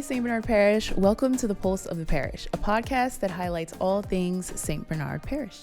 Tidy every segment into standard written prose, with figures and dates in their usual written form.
St. Bernard Parish. Welcome to the Pulse of the Parish, a podcast that highlights all things St. Bernard Parish.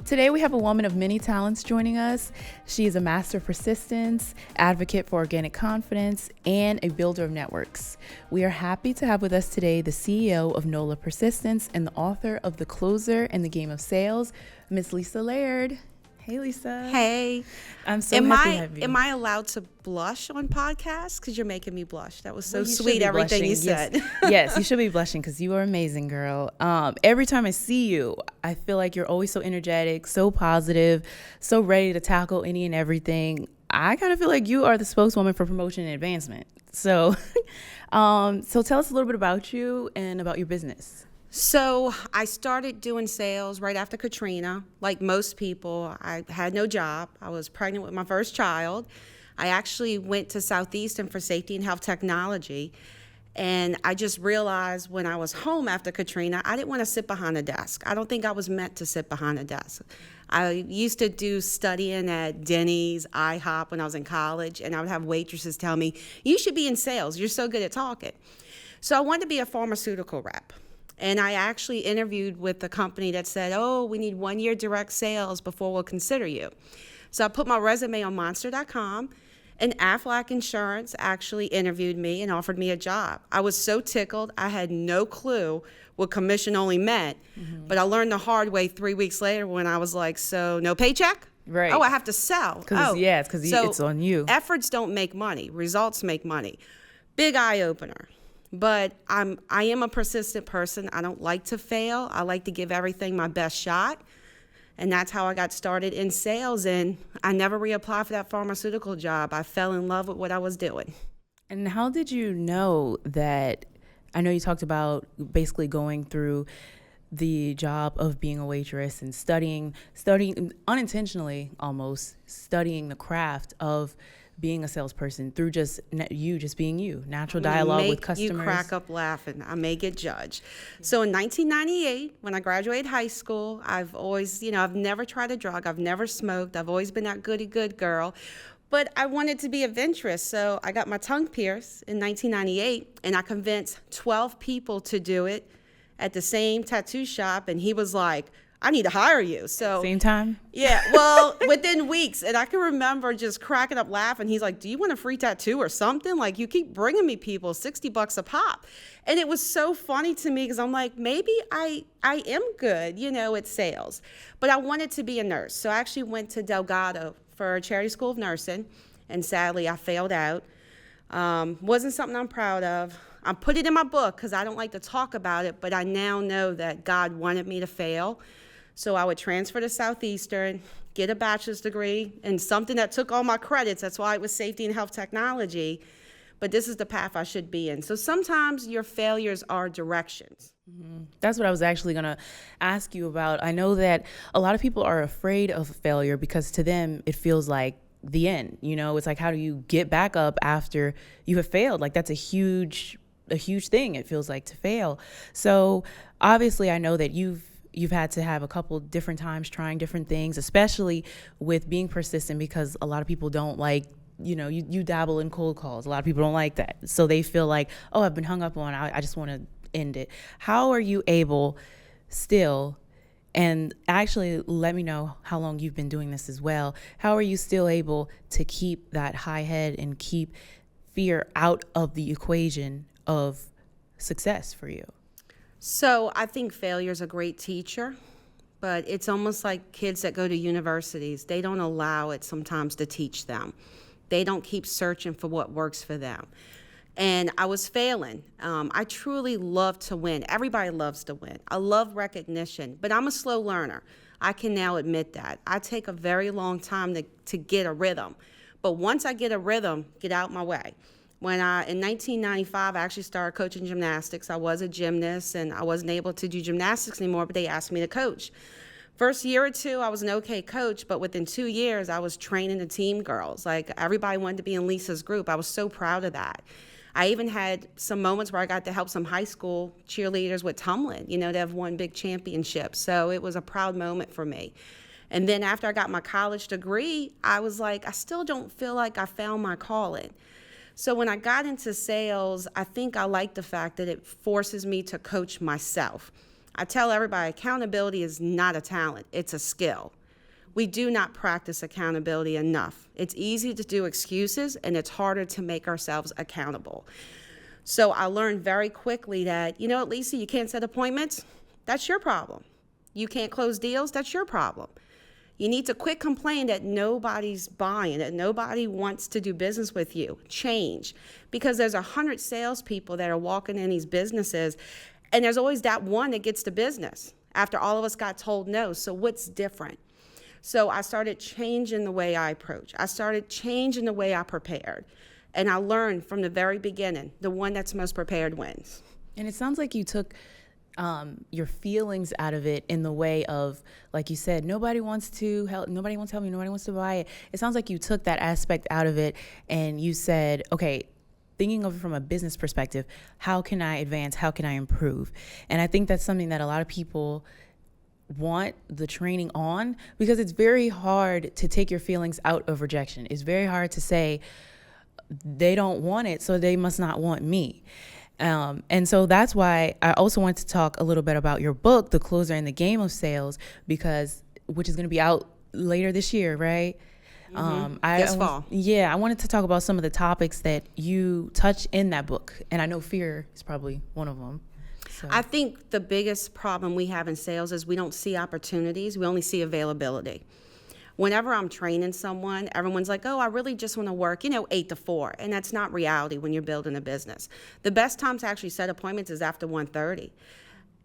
Today, we have a woman of many talents joining us. She is a master of persistence, advocate for organic confidence, and a builder of networks. We are happy to have with us today the CEO of NOLA Persistence and the author of The Closer and the Game of Sales, Miss Lisa Laird. Hey, Lisa. Hey. I'm so happy to have you. Am I allowed to blush on podcasts? Because you're making me blush. That was so Well, you sweet, everything blushing. you said. Yes, you should be blushing because you are amazing, girl. Every time I see you, I feel like you're always so energetic, so positive, so ready to tackle any and everything. I kind of feel like you are the spokeswoman for promotion and advancement. So, so tell us a little bit about you and about your business. So I started doing sales right after Katrina. Like most people, I had no job. I was pregnant with my first child. I actually went to Southeastern for safety and health technology. And I just realized when I was home after Katrina, I didn't want to sit behind a desk. I don't think I was meant to sit behind a desk. I used to do studying at Denny's, IHOP when I was in college, and I would have waitresses tell me, you should be in sales. You're so good at talking. So I wanted to be a pharmaceutical rep. And I actually interviewed with a company that said, oh, we need 1 year direct sales before we'll consider you. So I put my resume on monster.com, and Aflac Insurance actually interviewed me and offered me a job. I was so tickled. I had no clue what commission only meant, but I learned the hard way 3 weeks later when I was like, so no paycheck? Right. Oh, I have to sell. Yeah, it's because it's on you. Efforts don't make money. Results make money. Big eye opener. But I am a persistent person. I don't like to fail. I like to give everything my best shot. And that's how I got started in sales. And I never reapplied for that pharmaceutical job. I fell in love with what I was doing. And how did you know that? I know you talked about basically going through the job of being a waitress and studying unintentionally almost studying the craft of being a salesperson through just being you, natural dialogue with customers. You crack up laughing. I may get judged. So in 1998, when I graduated high school, I've always, I've never tried a drug. I've never smoked. I've always been that goody good girl. But I wanted to be adventurous, so I got my tongue pierced in 1998, and I convinced 12 people to do it at the same tattoo shop, and he was like, I need to hire you. So same time? Yeah, well, within weeks. And I can remember just cracking up laughing. He's like, do you want a free tattoo or something? Like, you keep bringing me people, $60 a pop. And it was so funny to me because I'm like, maybe I am good, at sales. But I wanted to be a nurse. So I actually went to Delgado for a charity school of nursing. And sadly, I failed out. Wasn't something I'm proud of. I put it in my book because I don't like to talk about it. But I now know that God wanted me to fail. So I would transfer to Southeastern, get a bachelor's degree, and something that took all my credits. That's why it was safety and health technology. But this is the path I should be in. So sometimes your failures are directions. Mm-hmm. That's what I was actually going to ask you about. I know that a lot of people are afraid of failure because to them it feels like the end. It's like, how do you get back up after you have failed? Like, that's a huge thing, it feels like, to fail. So obviously I know that you've had to have a couple different times trying different things, especially with being persistent, because a lot of people don't like, you dabble in cold calls. A lot of people don't like that. So they feel like, oh, I've been hung up on. I just want to end it. How are you able still, and actually let me know how long you've been doing this as well. How are you still able to keep that high head and keep fear out of the equation of success for you? So I think failure is a great teacher, but it's almost like kids that go to universities. They don't allow it sometimes to teach them. They don't keep searching for what works for them. And I was failing. I truly love to win. Everybody loves to win. I love recognition, but I'm a slow learner. I can now admit that. I take a very long time to get a rhythm. But once I get a rhythm, get out my way. In 1995, I actually started coaching gymnastics. I was a gymnast, and I wasn't able to do gymnastics anymore, but they asked me to coach. First year or two, I was an okay coach, but within 2 years, I was training the team girls. Like, everybody wanted to be in Lisa's group. I was so proud of that. I even had some moments where I got to help some high school cheerleaders with tumbling. They've won big championships. So it was a proud moment for me. And then after I got my college degree, I was like, I still don't feel like I found my calling. So when I got into sales, I think I like the fact that it forces me to coach myself. I tell everybody accountability is not a talent, it's a skill. We do not practice accountability enough. It's easy to do excuses and it's harder to make ourselves accountable. So I learned very quickly that, you know what, Lisa, you can't set appointments? That's your problem. You can't close deals? That's your problem. You need to quit complaining that nobody's buying, that nobody wants to do business with you. Change. Because there's 100 salespeople that are walking in these businesses, and there's always that one that gets the business after all of us got told no. So what's different? So I started changing the way I approach. I started changing the way I prepared. And I learned from the very beginning, the one that's most prepared wins. And it sounds like you took your feelings out of it in the way of, like you said, nobody wants to help me, nobody wants to buy it. It sounds like you took that aspect out of it and you said, okay, thinking of it from a business perspective, how can I advance? How can I improve? And I think that's something that a lot of people want the training on, because it's very hard to take your feelings out of rejection. It's very hard to say they don't want it, so they must not want me. And so that's why I also want to talk a little bit about your book, The Closer in the Game of Sales, which is going to be out later this year, right? This fall. Yeah, I wanted to talk about some of the topics that you touch in that book. And I know fear is probably one of them. So. I think the biggest problem we have in sales is we don't see opportunities. We only see availability. Whenever I'm training someone, everyone's like, oh, I really just want to work, 8 to 4. And that's not reality when you're building a business. The best time to actually set appointments is after 1:30.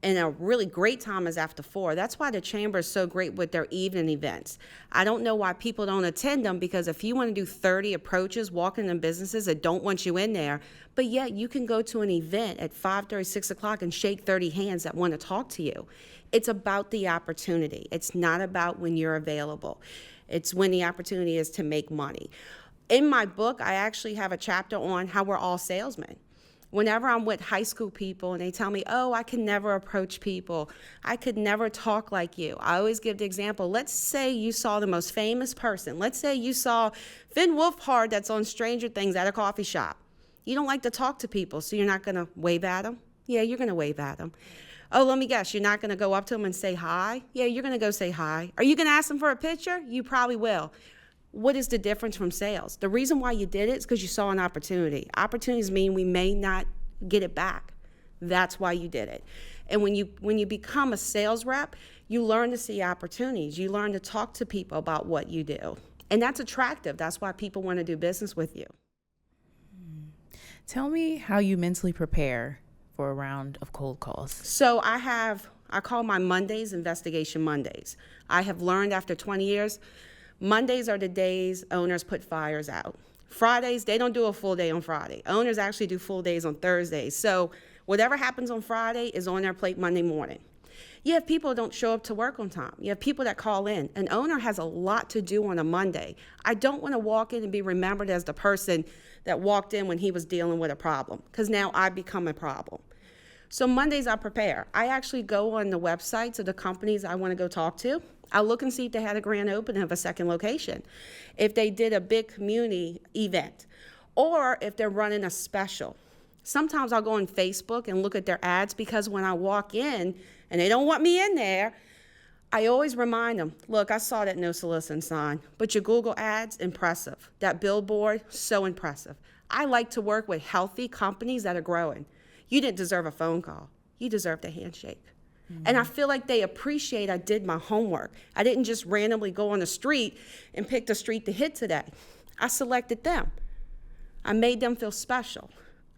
And a really great time is after 4. That's why the chamber is so great with their evening events. I don't know why people don't attend them, because if you want to do 30 approaches, walking in businesses that don't want you in there, but yet you can go to an event at 5:30, 6 o'clock and shake 30 hands that want to talk to you. It's about the opportunity. It's not about when you're available. It's when the opportunity is to make money. In my book, I actually have a chapter on how we're all salesmen. Whenever I'm with high school people and they tell me, oh, I can never approach people, I could never talk like you, I always give the example. Let's say you saw the most famous person. Let's say you saw Finn Wolfhard that's on Stranger Things at a coffee shop. You don't like to talk to people, so you're not going to wave at them? Yeah, you're going to wave at them. Oh, let me guess, you're not going to go up to them and say hi? Yeah, you're going to go say hi. Are you going to ask them for a picture? You probably will. What is the difference from sales? The reason why you did it is because you saw an opportunity. Opportunities mean we may not get it back. That's why you did it. And when you become a sales rep, you learn to see opportunities. You learn to talk to people about what you do. And that's attractive. That's why people want to do business with you. Tell me how you mentally prepare for a round of cold calls. So I call my Mondays Investigation Mondays. I have learned after 20 years, Mondays are the days owners put fires out. Fridays, they don't do a full day on Friday. Owners actually do full days on Thursdays. So whatever happens on Friday is on their plate Monday morning. You have people who don't show up to work on time. You have people that call in. An owner has a lot to do on a Monday. I don't want to walk in and be remembered as the person that walked in when he was dealing with a problem, because now I become a problem. So Mondays I prepare. I actually go on the websites of the companies I want to go talk to. I'll look and see if they had a grand opening of a second location, if they did a big community event, or if they're running a special. Sometimes I'll go on Facebook and look at their ads, because when I walk in and they don't want me in there, I always remind them, look, I saw that no soliciting sign, but your Google ads, impressive. That billboard, so impressive. I like to work with healthy companies that are growing. You didn't deserve a phone call. You deserved a handshake. Mm-hmm. And I feel like they appreciate I did my homework. I didn't just randomly go on the street and pick the street to hit today. I selected them. I made them feel special.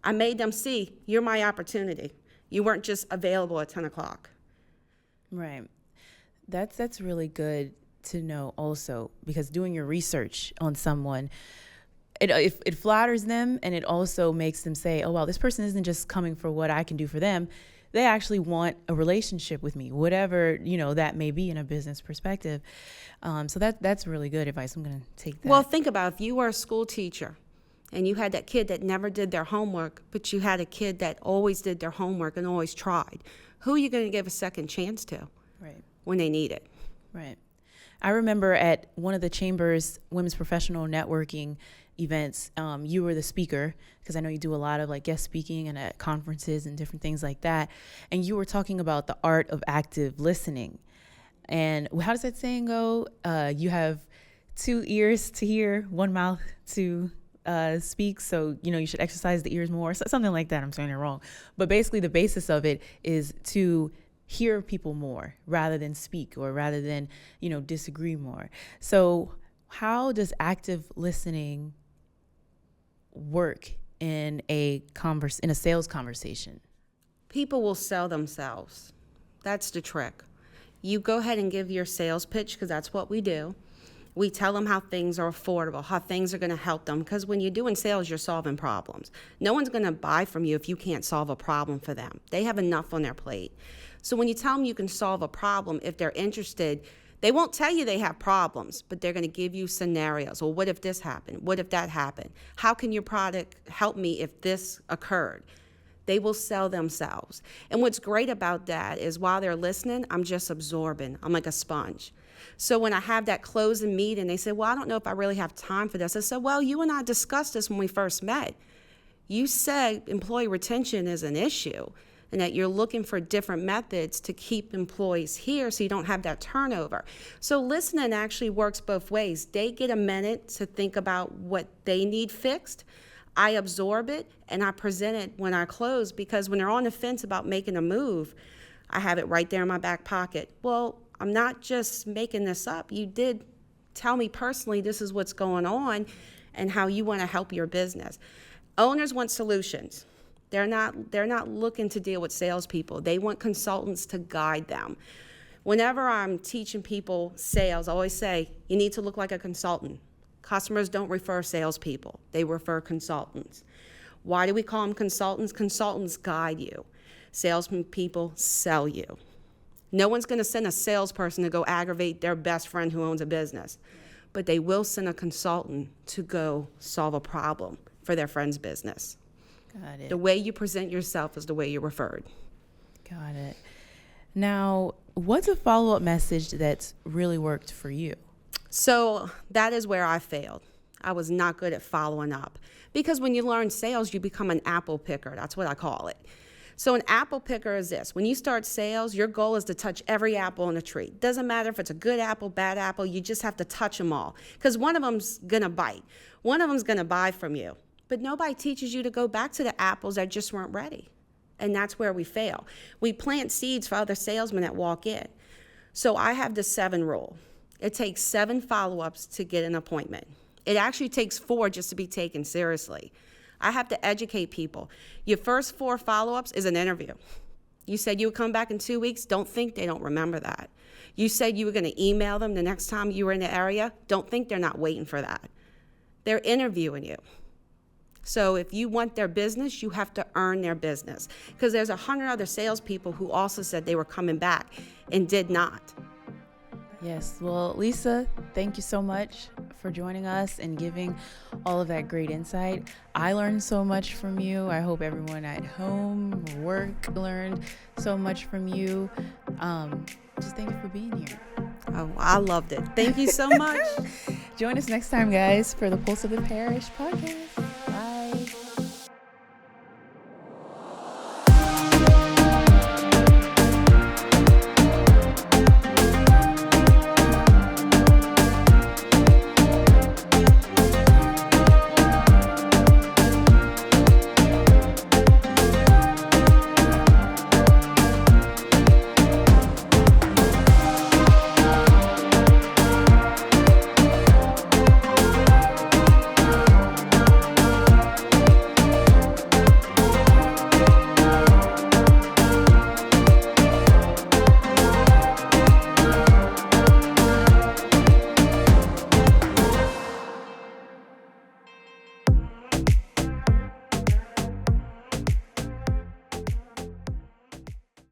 I made them see, you're my opportunity. You weren't just available at 10 o'clock. Right. That's really good to know also, because doing your research on someone, it flatters them, and it also makes them say, oh, wow, this person isn't just coming for what I can do for them. They actually want a relationship with me, whatever, that may be in a business perspective. So that's really good advice. I'm going to take that. Well, think about if you were a school teacher and you had that kid that never did their homework, but you had a kid that always did their homework and always tried. Who are you going to give a second chance to? Right. When they need it? Right. I remember at one of the Chamber's Women's Professional Networking events, you were the speaker, because I know you do a lot of like guest speaking and at conferences and different things like that. And you were talking about the art of active listening. And how does that saying go? You have 2 ears to hear, 1 mouth to speak. So, you should exercise the ears more. Something like that. I'm saying it wrong. But basically the basis of it is to hear people more rather than speak, or rather than, disagree more. So how does active listening work in a sales conversation? People will sell themselves. That's the trick. You go ahead and give your sales pitch, because that's what we do. We tell them how things are affordable, how things are going to help them, because when you're doing sales, you're solving problems. No one's going to buy from you if you can't solve a problem for them. They have enough on their plate. So when you tell them you can solve a problem, if they're interested, they won't tell you they have problems, but they're going to give you scenarios. Well, what if this happened? What if that happened? How can your product help me if this occurred? They will sell themselves. And what's great about that is while they're listening, I'm just absorbing. I'm like a sponge. So when I have that closing meeting, they say, well, I don't know if I really have time for this. I said, well, you and I discussed this when we first met. You said employee retention is an issue, and that you're looking for different methods to keep employees here so you don't have that turnover. So listening actually works both ways. They get a minute to think about what they need fixed. I absorb it, and I present it when I close, because when they're on the fence about making a move, I have it right there in my back pocket. Well, I'm not just making this up. You did tell me personally this is what's going on and how you want to help your business. Owners want solutions. They're not looking to deal with salespeople. They want consultants to guide them. Whenever I'm teaching people sales, I always say, you need to look like a consultant. Customers don't refer salespeople. They refer consultants. Why do we call them consultants? Consultants guide you. Salespeople sell you. No one's going to send a salesperson to go aggravate their best friend who owns a business, but they will send a consultant to go solve a problem for their friend's business. Got it. The way you present yourself is the way you're referred. Got it. Now, what's a follow-up message that's really worked for you? So that is where I failed. I was not good at following up, because when you learn sales, you become an apple picker. That's what I call it. So an apple picker is this. When you start sales, your goal is to touch every apple on the tree. Doesn't matter if it's a good apple, bad apple, you just have to touch them all, because one of them's going to bite. One of them's going to buy from you. But nobody teaches you to go back to the apples that just weren't ready. And that's where we fail. We plant seeds for other salesmen that walk in. So I have the 7 rule. It takes 7 follow-ups to get an appointment. It actually takes 4 just to be taken seriously. I have to educate people. Your first 4 follow-ups is an interview. You said you would come back in 2 weeks. Don't think they don't remember that. You said you were going to email them the next time you were in the area. Don't think they're not waiting for that. They're interviewing you. So if you want their business, you have to earn their business, because there's 100 other salespeople who also said they were coming back and did not. Yes. Well, Lisa, thank you so much for joining us and giving all of that great insight. I learned so much from you. I hope everyone at home, work, learned so much from you. Just thank you for being here. Oh, I loved it. Thank you so much. Join us next time, guys, for the Pulse of the Parish podcast.